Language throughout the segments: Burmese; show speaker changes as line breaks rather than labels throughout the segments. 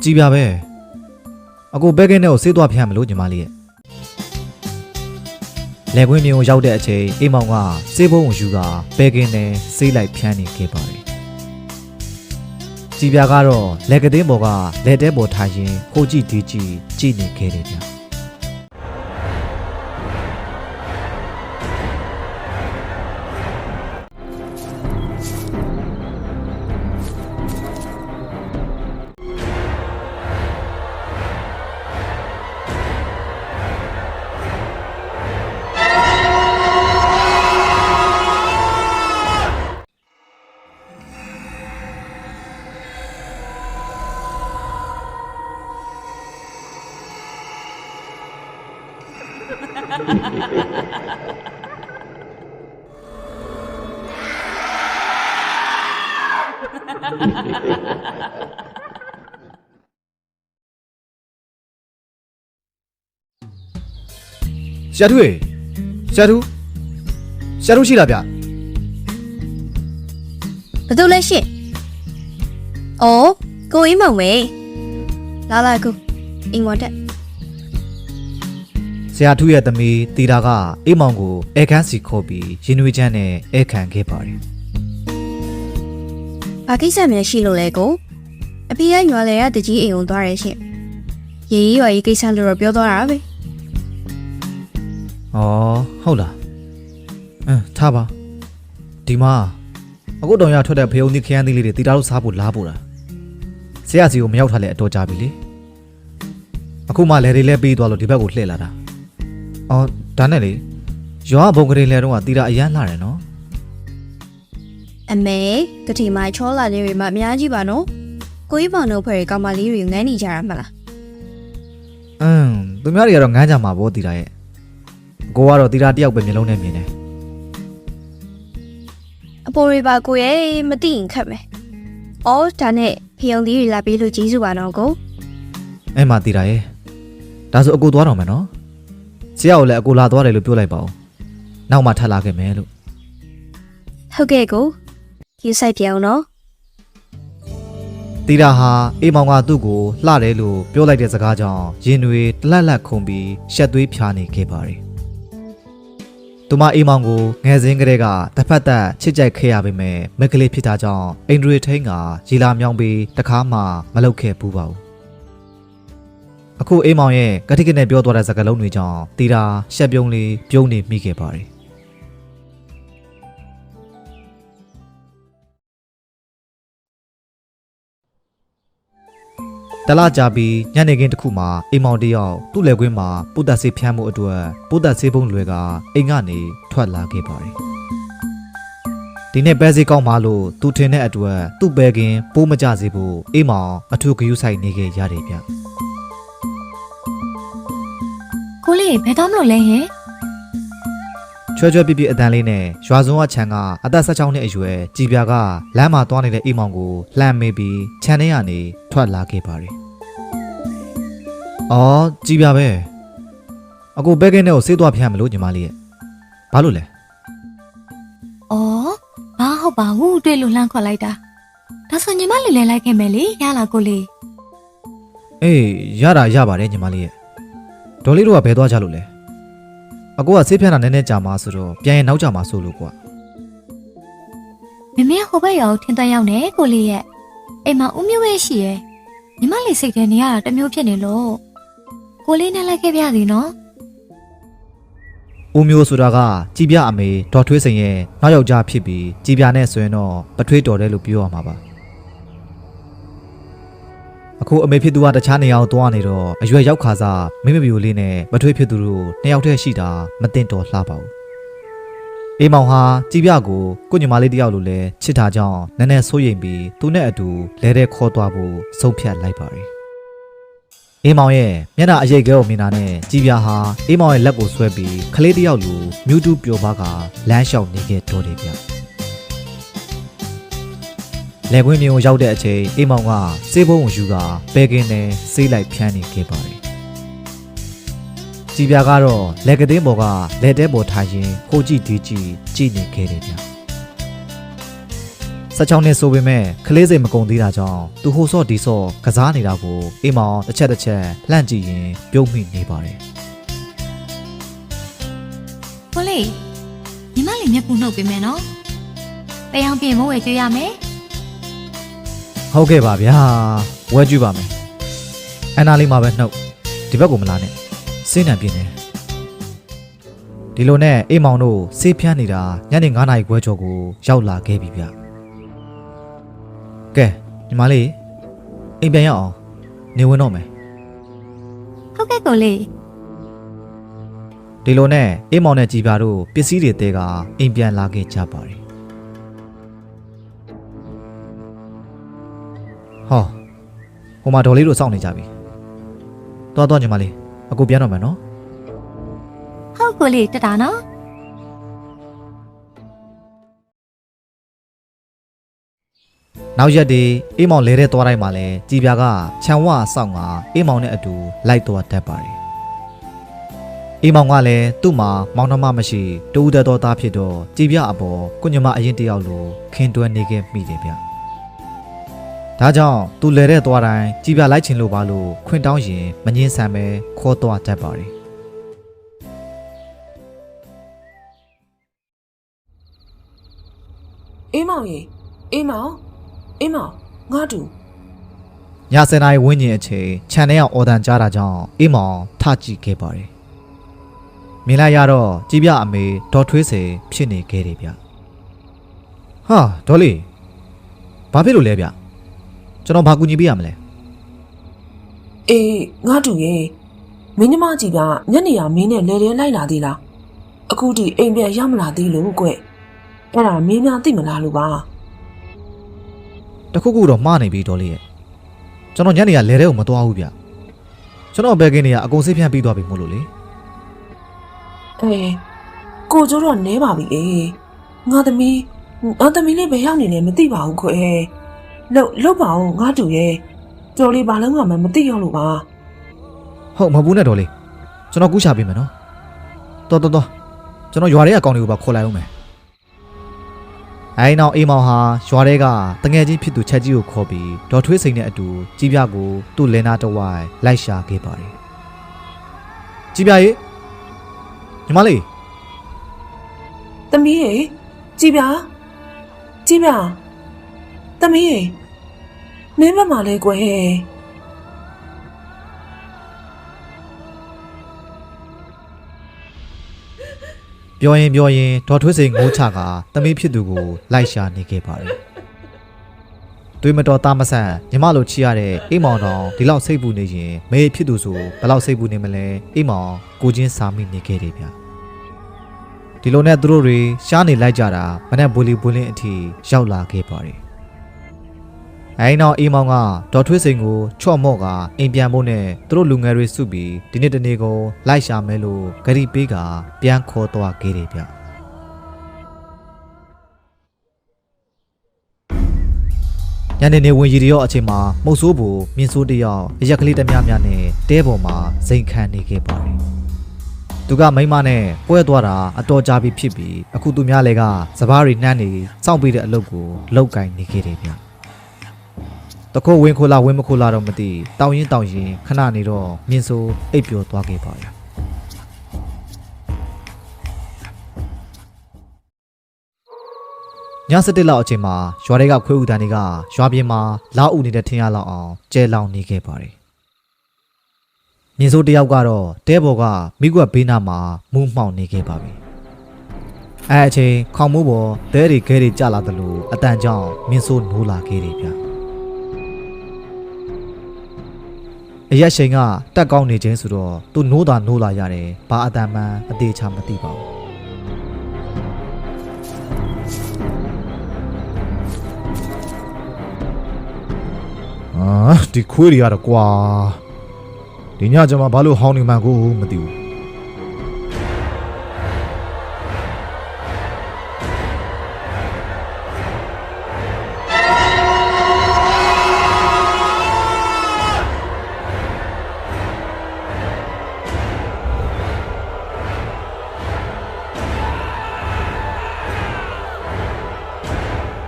ကြည်ပြပဲအခုဘဲကင်းနဲ့ကိုဆေးသွားဖျန်းမလို့ညီမလေးရဲ့လက်ခွင်းမြင်ကိုရောက်တဲ့အချိန်အိမ်မောင်ကဆေးဘုံကိုယူကဘဲကင်းနဲ့ဆေးလိုက်ဖျန်းနေခဲ့ပါတယ်ကြည်ပြကတော့လက်ကသေးပေါ်ကလက်တဲပေါ်ထိုင်ရင်ဟိုကြည့်ဒီကြည့်ကြည့်နေခဲ့တယ်ဗျဆရာတူရှိလားဗျ
ဘယ်သူလဲရှင်အော်ကိုအေးမောင်မေလာကိုအင်္ဂဝတ်တက်
ဆရာတူရဲ့သမီးတီတာကအိမ်မောင်ကိုအဲခန်းစီခေါ်ပြီးရင်နွေးချမ်းနဲ့အဲခံခဲ့ပါတယ်
ဘာကိစ္စများရှိလို့လဲကိုအဖေကညွာလေရတကြီးအိမ်ုံသွားတယ်ရှင်ရေရွာကြီးကိစ္စလို့တော့ပြောသွားတာပဲ
ဟုတ်လားထားပါဒီမှာအခုတောင်ရထွက်တဲ့ဖယုံသီးခရမ်းသီးလေးတွေတီတာတို့စားဖို့လားပို့တာဆရာစီကိုမရောက်ထားလဲအတော်ကြပြီလေအခုမှလဲတွေလဲပြီးသွားလို့ဒီဘက်ကိုလှည့်လာတာဒါနဲ့လေရွာဘုံကလေးလဲတော့ကတီတာအရန်လှတယ်နော်
အမေကတိမိုင်ချောလာလေးတွေမှအများကြီးပါနော်ကိုကြီးပေါင်တို့ဖွဲ့ကောင်မလေးတွေငန်းနေကြတာမလား
သူများတွေကတော့ငန်းကြမှာပေါ့တီတာရဲ့ကိုကတော့တီတာတယောက်ပဲမျိုးလုံးနဲ့မြင်တယ်
အပေါ်ရီပါကိုရဲ့မသိရင်ခက်မယ်အော်ဒါနဲ့ဖယုံလေးတွေလာပြီးလို့ကြီးစုပါတော့ကို
အဲ့မှာတီတာရဲ့ဒါဆိုအကိုသွားတော့မယ်နော်ဆရာကိုလည်းအကိုလာသွားတယ်လို့ပြောလိုက်ပါဦးနောက်မှထပ်လာခဲ့မယ်လို့
ဟုတ်ကဲ့ကိုယူဆိုင်ပြောင်းနော်
တီတာဟာအိမ်မောင်ကသူ့ကိုလှတယ်လို့ပြောလိုက်တဲ့စကားကြောင့်ရင်တွေတလက်လက်ခုန်ပြီးရှက်သွေးဖြာနေခဲ့ပါတယ်သူမအိမ်မောင်ကိုငယ်စဉ်ကတည်းကတစ်ဖက်သက်ချစ်ကြိုက်ခဲ့ရပေမဲ့မိတ်ကလေးဖြစ်တာကြောင့်အိန္ဒြေထိန်ကရီလာမြောင်းပြီးတခါမှမလုပ်ခဲ့ဘူးပါဘူးအခုအိမ်မောင်ရဲ့ကတိကနဲ့ပြောသွားတဲ့စကားလုံးတွေကြောင့်တီတာရှက်ပြုံးလေးပြုံးနေမိခဲ့ပါတယ်တလားကြပြီးညနေခင်းတစ်ခုမှာအိမ်မောင်တယောက်သူ့လက်ကွင်းမှာပုဒ်သက်ဆေးဖျန်းမှုအတွက်ပုဒ်သက်ဆေးပုံးလွယ်ကအိမ်ကနေထွက်လာခဲ့ပါတယ်ဒီနေ့ပဲဆေးကောင်းမှလို့သူထင်တဲ့အတွက်သူ့ပဲကင်းပိုးမကြစေဖို့အိမ်မောင်အထူးဂရုစိုက်နေခဲ့ရတယ်ဗျ
ကိုလေးဘယ်တော့မလို့လဲဟင်
ချွဲပြပြအတန်လေးနဲ့ရွာစုံကခြံကအသက်16နှစ်အရွယ်ကြည်ပြာကလမ်းမှာသွားနေတဲ့အိမ်မောင်ကိုလှမ်းမေးပြီးခြံထဲကနေထွက်လာခဲ့ပါတယ်ကြည်ပြပဲအခုဘဲကင်းနဲ့ကိုဆေးသွားဖျန်းမလို့ညီမလေးရဲ့ဘာလို့လဲ
ဘာဟုတ်ပါဘူးတွေ့လို့လှမ်းခေါ်လိုက်တာဒါဆိုညီမလေးလည်းလိုက်ခဲ့မယ်လေရလားကိုလေး
အေးရပါတယ်ညီမလေးရဲ့ဒေါ်လေးတို့ကဘဲသွားကြလို့လဲအကိုကဆေးဖျန်းတာနည်းနည်းကြာမှဆိုတော့ပြန်ရင်နောက်ကြမှာဆိုလို့ကွာ
မမေဟိုဘက်ရောက်ထင်းတန်းရောက်နေကိုလေးရဲ့အိမ်မှာဦးမျိုးရဲ့ရှိရဲ့ညီမလေးစိတ်ထဲနေရတာတမျိုးဖြစ်နေလို့ကိုလေးနဲ့လိုက်ခဲ့ပြစီနော်
ဦးမျိုးဆိုတာကကြည်ပြအမေဒေါ်ထွေးစိန်ရဲ့နောက်ယောက်ျားဖြစ်ပြီးကြည်ပြနဲ့ဆိုရင်တော့ပထွေးတော်တယ်လို့ပြောရမှာပါအခုအမေဖြစ်သူကတခြားနေရာကိုသွားနေတော့အရွယ်ရောက်ခါစားမိမပြိုလေးနဲ့မထွေးဖြစ်သူတို့နှစ်ယောက်တည်းရှိတာမတင်တော်လှပါဘူးအိမ်မောင်ဟာကြည်ပြကိုညီမလေးတယောက်လိုလဲချစ်တာကြောင့်နည်းနည်းစိုးရိမ်ပြီးသူနဲ့အတူလဲတဲ့ခေါ်သွားဖို့ဆုံးဖြတ်လိုက်ပါတယ်အိမ်မောင်ရဲ့မျက်နှာအရိပ်ကဲကိုမြင်တာနဲ့ကြည်ပြဟာအိမ်မောင်ရဲ့လက်ကိုဆွဲပြီးခလေးတယောက်လိုမြူးတူးပျော်ပါကလမ်းလျှောက်နေခဲ့တော်တယ်ဗျလက်ကွင်းမြင်ကိုရောက်တဲ့အချိန်အိမ်မောင်ကဆေးဘုံကိုယူကပဲကင်းနဲ့ဆေးလိုက်ဖျန်းနေခဲ့ပါတယ်ကြည်ပြကတော့လက်ကသေးပေါ်ကလက်တဲပေါ်ထိုင်ရင်ဟိုကြည့်ဒီကြည့်ကြည့်နေခဲ့တယ်ဗျ 16နှစ်ဆိုပေမဲ့ကလေးစိတ်မကုန်သေးတာကြောင့်သူဟိုဆော့ဒီဆော့ကစားနေတာကိုအိမ်မောင်တစ်ချက်လှန့်ကြည့်ရင်ပြုံးမိနေပါတယ်
ကိုလေးညီမလေးမျက်ကူနှုတ်ပေးမယ်နော်တယောင်ပြင်မိုးဝယ်ကြွရမယ်
ဟုတ်ကဲ့ပါဗျာဝဲကြည့်ပါမယ်အနာလေးမှာပဲနှုတ်ဒီဘက်ကိုမလာနဲ့စိတ်နံပြင်းနေဒီလိုနဲ့အိမ်မောင်တို့ဆေးဖြန်းနေတာညနေ9:00 နာရီခွဲကျော်ကိုရောက်လာခဲ့ပြီဗျကဲညီမလေးအိမ်ပြန်ရအောင်နေဝင်တော့မယ်
ဟုတ်ကဲ့ကိုလေး
ဒီလိုနဲ့အိမ်မောင်နဲ့ကြည်ပြတို့ပစ္စည်းတွေတဲကအိမ်ပြန်လာခဲ့ကြပါတယ်ဟောဟိုမှာဒေါ်လေးတို့စောင့်နေကြပြီတော်ညီမလေးအခုပြန်တော့မယ်နော်
ဟုတ်ကိုလေးတတာနော်
နောက်ရက်ဒီအိမ်မောင်လဲတဲ့သွားတိုင်းမှာလဲကြည်ပြကခြံဝဆောက်ငါအိမ်မောင်နဲ့အတူလိုက်သွားတတ်ပါတယ်အိမ်မောင်ကလည်းသူ့မှာမောင်နှမမရှိတူးတဲ့တော်သားဖြစ်တော့ကြည်ပြအပေါ်ကိုညမအရင်တယောက်လိုခင်တွဲနေခဲ့မိတယ်ဗျဒါကြောင့်သူလဲတဲ့သွားတိုင်းကြည်ပြလိုက်ချင်လို့ပါလို့ခွင့်တောင်းရင်မငင်းဆန်ပဲခေါ်သွားတတ်ပါတယ်
အေးမောင်ရေအေးမောင်ငါတူ
ည7:00 နာရီဝန်းကျင်အချိန်ခြံထဲအောင်အော်တန်ကြားတာကြောင့်အိမ်မောင်ထကြည့်ခဲ့ပါတယ်မြင်လိုက်ရတော့ကြည်ပြအမေဒေါ်ထွေးစေဖြစ်နေခဲ့တယ်ဗျဟာဒေါ်လေးဘာဖြစ်လို့လဲဗျကျွန်တော်ဘာကူညီပေးရမလဲ
အေးငါတူရေမင်းညီမကြီးကညနေရမင်းနဲ့လဲလဲလိုက်လာသေးလားအခုဒီအိမ်ပြန်ရောက်မလာသေးလို့ကွအဲ့ဒါမင်းများသိမလားလို့ပါ
တခုခုတော့မှားနေပြီဒေါ်လေးရဲ့ကျွန်တော်ညနေကလဲတဲ့ကိုမသွားဘူးဗျကျွန်တော်ဘယ်ကင်းနေရအကုန်စိတ်ဖြန့်ပြီးသွားပြီမို့လို့လေ
အေးကိုကျိုးတော့နဲပါပြီအေးငါသမီးလေးဘယ်ရောက်နေလဲမသိပါဘူးခွလှုပ်ပါဦးငါတူရေတော်လေးဘာလုံးမှမသိရောက်လို့ပါ
ဟုတ်မဟုတ်ဘူးနဲ့ဒေါ်လေးကျွန်တော်ကူးချပေးမယ်နော်တော်ကျွန်တော်ရွာထဲကကောင်းတွေကိုပါခေါ်လိုက်အောင်မယ်အဲ့နောက်အိမ်မောင်ဟာရွာထဲကတငယ်ချင်းဖြစ်သူချက်ကြီးကိုခေါ်ပြီးဒေါ်ထွေးစိန်နဲ့အတူကြီးပြကိုသူ့လင်းနာတဝိုင်းလိုက်ရှာခဲ့ပါတယ်ကြီးပြရေညီမလေး
သမီးရေကြည်ပြသမီးရေမင်းဘက်မှာလဲကွယ်
ပြောရင်ဒေါ်ထွေးစိန်ငိုးချကသမီးဖြစ်သူကိုလိုက်ရှာနေခဲ့ပါတယ်တွေးမတော်သားမဆန်ညီမလိုချီရတဲ့အိမ်မောင်တော်ဒီလောက်စိတ်ပူနေရင်မေဖြစ်သူဆိုဘယ်လောက်စိတ်ပူနေမလဲအိမ်မောင်ကိုချင်းစာမိနေခဲ့တယ်ဗျဒီလိုနဲ့သူတို့တွေရှားနေလိုက်ကြတာမနဲ့ဘူလီဘူလင်းအထိရောက်လာခဲ့ပါတယ်အဲ့နောက်အိမ်မောင်ကဒေါ်ထွေးစိန်ကိုချော့မော့ကအိမ်ပြန်ဖို့နဲ့သူတို့လူငယ်တွေစုပြီးဒီနေ့တနေ့ကုန်လိုက်ရှာမဲလို့ဂရီပေးကပြန်ခေါ်သွားခဲ့တယ်ဗျညနေနေဝင်ရီရောအချိန်မှာမှုတ်ဆိုးဘူမြင်းဆိုးတယောက်အရက်ကလေးတများများနဲ့တဲပေါ်မှာဇိမ်ခံနေခဲ့ပါတယ်သူကမိမနဲ့ပွဲသွားတာအတော်ကြာပြီဖြစ်ပြီးအခုသူများလည်းကစပားတွေနှမ်းနေစောင့်ပြီးတဲ့အလုပ်ကိုလောက်ကင်နေခဲ့တယ်ဗျတခိုးဝင်ခိုးလာဝင်မခိုးလာတော့မသိတောင်းရင်ခဏနေတော့မြင်းဆိုးအိပ်ပျော်သွားခဲ့ပါတယ်ည7:00လောက်အချိန်မှာရွာတွေကခွေးဦးတန်းတွေကရွာပြင်မှာလာအူနေတဲ့ထင်းရလောက်အောင်ကျဲလောင်နေခဲ့ပါတယ်မြင်းစိုးတယောက်ကတော့တဲဘော်ကမိကွက်ဘေးနားမှာမူးမှောင်နေခဲ့ပါပြီအဲအချိန်ခေါင်မိုးပေါ်ဒဲတွေခဲတွေကျလာသလိုအတန်ကြောင့်မြင်းစိုးနိုးလာခဲ့တယ်ဗျအရက်ရှိန်ကတက်ကောင်းနေခြင်းဆိုတော့သူနိုးလာရတယ်ဘာအတန်မှန်အသေးချာမသိပါဘူးဒီခွေးတွေကတော့ကွာဒီညကျမှဘာလို့ဟောင်းနေမှန်းကိုမသိဘူး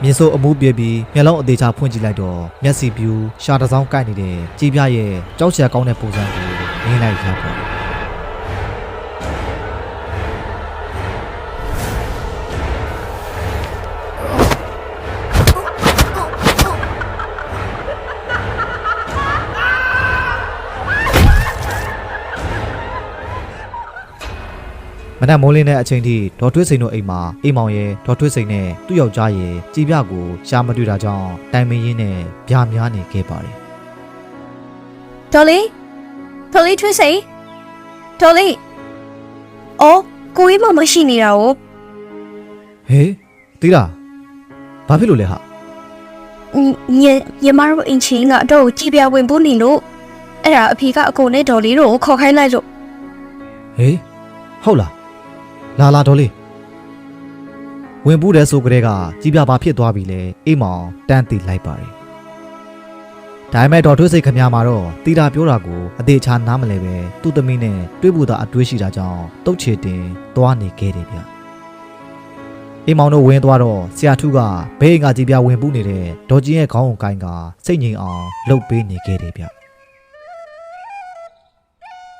မြင်းစိုးအမှုပြေးပြီးမျက်လုံးအသေးချဖွင့်ကြည့်လိုက်တော့မျက်စိပြူရှာတစ်စောင်းကိုက်နေတဲ့ကြည်ပြရဲ့ကြောက်စရာကောင်းတဲ့ပုံစံကိုမြင်လိုက်ရပါတယ်မနက်မိုးလင်းတဲ့အချိန်ထိဒေါ်ထွေးစိန်တို့အိမ်မှာအိမ်မောင်ရဲ့ဒေါ်ထွေးစိန်နဲ့သူ့ယောက်ျားရဲ့ကြည်ပြကိုရှာမတွေ့တာကြောင့်တိုင်မင်းရင်းနဲ့ဗျာများနေခဲ့ပါတယ်
ဒေါ်လေးထွေးစိန်ဒေါ်လေးအော်ကိုကြီးမမရှိနေတာကို
ဟေးတီးတာဘာဖြစ်လို့လဲဟာ
ညီမတို့အင်ချင်းကတော့ကြည်ပြဝင်ဖို့နေလို့အဲ့ဒါအဖေကအကိုနဲ့ဒေါ်လေးတို့ကိုခေါ်ခိုင်းလိုက်လို့
ဟေးဟုတ်လားလာဒေါ်လေးဝင်ပူးတယ်ဆိုကြတဲ့ကကြည်ပြဘာဖြစ်သွားပြီလဲအိမ်မောင်တန်းတီလိုက်ပါတယ်ဒါပေမဲ့ဒေါ်ထွေးစိတ်ခမများမှာတော့တီတာပြောတာကိုအသေးချာနားမလဲပဲသူ့သမီးနဲ့တွေ့ဖို့သာအတွေးရှိတာကြောင့်တုတ်ချေတင်သွားနေခဲ့တယ်ဗျအိမ်မောင်တို့ဝင်သွားတော့ဆရာထုကဘေးအိမ်ကကြည်ပြဝင်ပူးနေတဲ့ဒေါ်ကြီးရဲ့ခေါင်းကိုကိုင်းကစိတ်ငြိမ်အောင်လှုပ်ပေးနေခဲ့တယ်ဗျ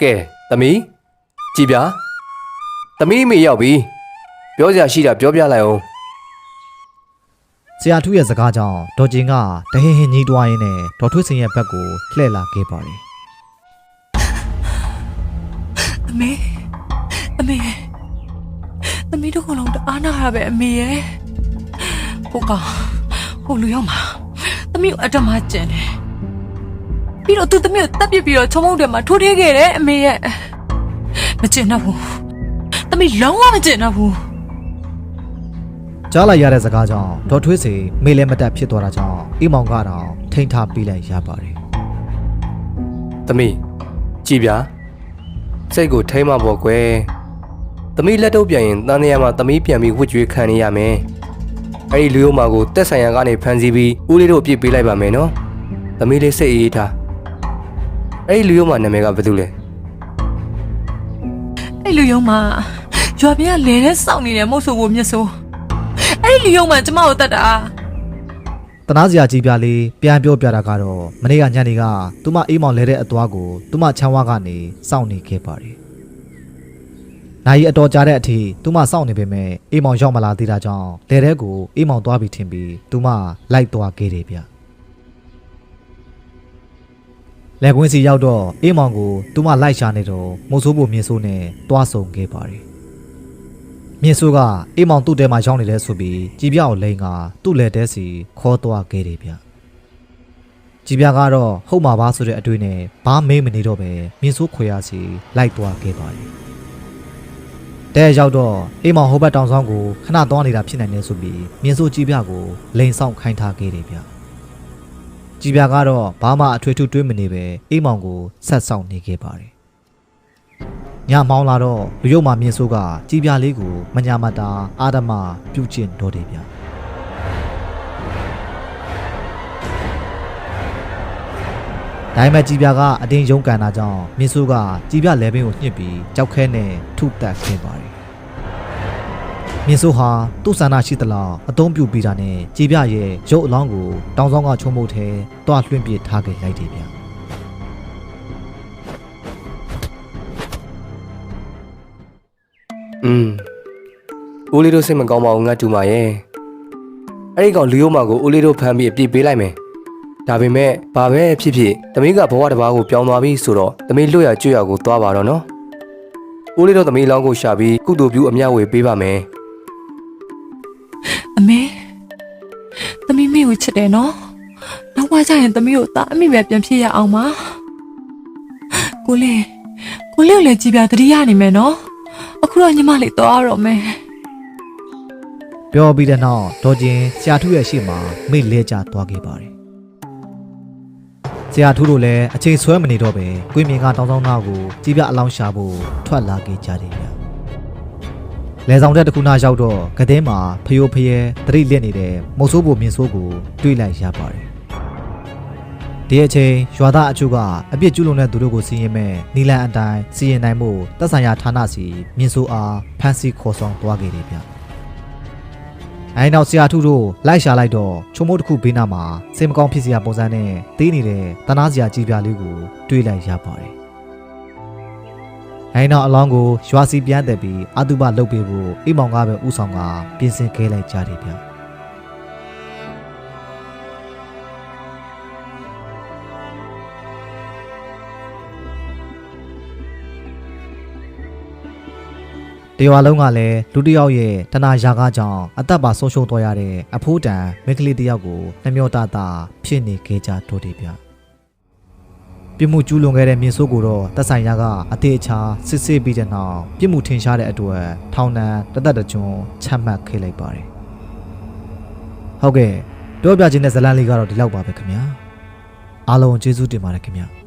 ကဲသမီးကြည်ပြသမီးမေရောက်ပြီပြောစရာရှိတာပြောပြလိုက်အောင်
ဆရာထုရဲ့စကားကြောင့်ဒေါ်ကျင်ကတဟင်းဟင်းကြီးတွားရင်းနဲ့ဒေါ်ထွေးစင်ရဲ့ဘက်ကိုလှည့်လာခဲ့ပါတယ်
အမေတို့ကလုံးတအားနာရပဲအမေရဲ့ဟိုကောင်ဟိုလူရောက်မှာသမီးကိုအတ္တမကျန်တယ်ပြီးတော့သူသမီးကိုတပ်ပစ်ပြီးတော့ချုံမုံတွေမှာထိုးထည့်ခဲ့တယ်အမေရဲ့မကျင်တော့ဘူးသမီးလုံးဝမကျင်တော့ဘူး
ကြားလိုက်ရတဲ့စကားကြောင့်ဒေါ်ထွေးစိန်မေ့လဲမတက်ဖြစ်သွားတာကြောင့်အိမ်မောင်ကတော့ထိန်ထားပေးလိုက်ရပါတယ်
သမီးကြည်ပြစိတ်ကိုထိမ့်မပေါ်ကွယ်သမီးလက်တော့ပြန်ရင်တန်တရားမှာသမီးပြန်ပြီးဝှစ်ကြွေးခံနေရမယ်အဲ့ဒီလူရိုးမာကိုတက်ဆိုင်ရန်ကနေဖမ်းဆီးပြီးဦးလေးတို့ပြစ်ပေးလိုက်ပါမယ်နော်သမီးလေးစိတ်အေးထားအဲ့ဒီလူရိုးမာနာမည်ကဘာတူလဲ
အဲ့လူယုံမှာရွာပြန်ကလဲတဲ့စောင့်နေတယ်မဟုတ်ဆိုဘူးမြတ်ဆိုးအဲ့လူယုံမှာကျမကိုတတ်တာ
တနာစရာကြီးပြလေးပြန်ပြောပြတာကတော့မနေ့ကညနေကသူမအိမ်မောင်လဲတဲ့အသွားကိုသူမချမ်းဝါကနေစောင့်နေခဲ့ပါတယ်နိုင်အတော်ကြာတဲ့အထိသူမစောင့်နေပေမဲ့အိမ်မောင်ရောက်မလာသေးတာကြောင့်လဲတဲ့ကိုအိမ်မောင်သွားပြီးထင်ပြီးသူမလိုက်သွားခဲ့တယ်ဗျလက်ကွင်းစီရောက်တော့အိမ်မောင်ကိုသူမလိုက်ရှာနေတော့မိုးဆိုးဖို့မြင်းဆိုးနဲ့တွားဆုံခဲ့ပါတယ်မြင်းဆိုးကအိမ်မောင်သူ့တဲမှာရောက်နေတယ်ဆိုပြီးကြည်ပြကိုလိန်ကသူ့လက်တဲစီခေါ်သွားခဲ့တယ်ဗျကြည်ပြကတော့ဟုတ်မှာပါဆိုတဲ့အတွေ့နဲ့ဘာမေးမနေတော့ပဲမြင်းဆိုးခွေရစီလိုက်သွားခဲ့ပါတယ်တဲရောက်တော့အိမ်မောင်ဟိုဘက်တောင်ဆောင်ကိုခဏသွားနေတာဖြစ်နိုင်တယ်ဆိုပြီးမြင်းဆိုးကြည်ပြကိုလိန်ဆောင်ခိုင်းထားခဲ့တယ်ဗျကြည်ပြကတော့ဘာမှအထွေထူးတွေးမနေပဲအိမ်မောင်ကိုဆက်ဆောင်နေခဲ့ပါတယ်ညမောင်းလာတော့လူရုပ်မှမြင်းဆိုးကကြည်ပြလေးကိုမညာမတာအာဓမပြုတ်ကျင်တော့တယ်ဗျဒါပေမဲ့ကြည်ပြကအတင်းရုံးကန်တာကြောင့်မြင်းဆိုးကကြည်ပြလဲပင်ကိုညှစ်ပြီးကြောက်ခဲနဲ့ထုတက်ခဲ့ပါတယ်မြင်းဆိုးဟာသူ့ဆန္ဒရှိသလောက်အသုံးပြုပြီးတာနဲ့ကြည်ပြရဲ့ရုပ်အလောင်းကိုတောင်ဆောင်ကချုံမုတ်ထဲတွားလွှင့်ပစ်ထားခဲ့လိုက်တယ်ဗျ
ဦးလေးတို့စိတ်မကောင်းပါဘူးငါတူမရဲ့အဲ့ဒီကောင်လူရိုးမာကိုဦးလေးတို့ဖမ်းပြီးအပြစ်ပေးလိုက်မယ်ဒါပေမဲ့ဘာပဲဖြစ်ဖြစ်သမီးကဘဝတစ်ပါးကိုပြောင်းသွားပြီဆိုတော့သမီးလွတ်ရကျွတ်ရကိုသွားပါတော့နော်ဦးလေးတို့သမီးလောင်းကိုရှာပြီးကုသိုလ်ပြုအမျှဝေပေးပါမယ်
အမေသမီးမေကိုချစ်တယ်နော်နောက်မှကျရင်သမီးကိုသားအမိပဲပြန်ဖြစ်ရအောင်ပါကိုလေးကိုလည်းကြည်ပြတတိယနေမယ်နော်အခုတော့ညီမလေးသွားတော့မယ်
ပြောပြီးတဲ့နောက်ဒေါ်ကျင်ဆရာထုရဲ့ရှေ့မှာမိတ်လဲကျသွားခဲ့ပါတယ်ဆရာထုတို့လည်းအချိန်ဆွဲမနေတော့ပဲကွင်းမြင်ကတောင်းဆောင်သားကိုကြည်ပြအလောင်းရှာဖို့ထွက်လာခဲ့ကြတယ်ဗျလဲဆောင်တဲ့တခုနာရောက်တော့ကတဲ့မှာဖယိုဖယဲတရိလက်နေတဲ့မုတ်ဆိုးဖို့မြင်းဆိုးကိုတွေးလိုက်ရပါတယ်ဒီအချိန်ရွာသားအချို့ကအပြစ်ကျူးလွန်တဲ့သူတို့ကိုစီရင်မဲ့နီလန်အတိုင်းစီရင်နိုင်မှုတပ်ဆိုင်ရာဌာနစီမြင်းဆိုးအားဖမ်းဆီးခေါ်ဆောင်သွားခဲ့တယ်ဗျ အဲနောက်ဆရာထုတို့လိုက်ရှာလိုက်တော့ချုံမိုးတစ်ခုဘေးနားမှာစိတ်မကောင်းဖြစ်စရာပုံစံနဲ့သေးနေတဲ့တနာစရာကြီးပြားလေးကိုတွေးလိုက်ရပါတယ်အဲနောက်အလောင်းကိုရွာစီပြန်တက်ပြီးအတုပလှုပ်ပေးဖို့အိမ်မောင်ကပဲဥဆောင်ကပြင်ဆင်ခဲလိုက်ကြတယ်ဗျတရွာလုံးကလည်းလူတစ်ယောက်ရဲ့တနာရာကားကြောင့်အသက်ပါဆုံးရှုံးသွားရတဲ့အဖိုးတန်မိန်းကလေးတစ်ယောက်ကိုနှမျောတတာဖြစ်နေခဲ့ကြတော့တယ်ဗျပြစ်မှုကျူးလွန်ခဲ့တဲ့မြင့်စိုးကိုတော့တပ်ဆိုင်ရာကအသေးအချာစစ်ဆေးပြီးတဲ့နောက်ပြစ်မှုထင်ရှားတဲ့အတွက်ထောင်ဒဏ်တစ်သက်တစ်ကျွန်းချမှတ်ခဲ့လိုက်ပါတယ်ဟုတ်ကဲ့ပြောပြခြင်းတဲ့ဇလန်းလေးကတော့ဒီလောက်ပါပဲခင်ဗျာအားလုံးကျေးဇူးတင်ပါတယ်ခင်ဗျာ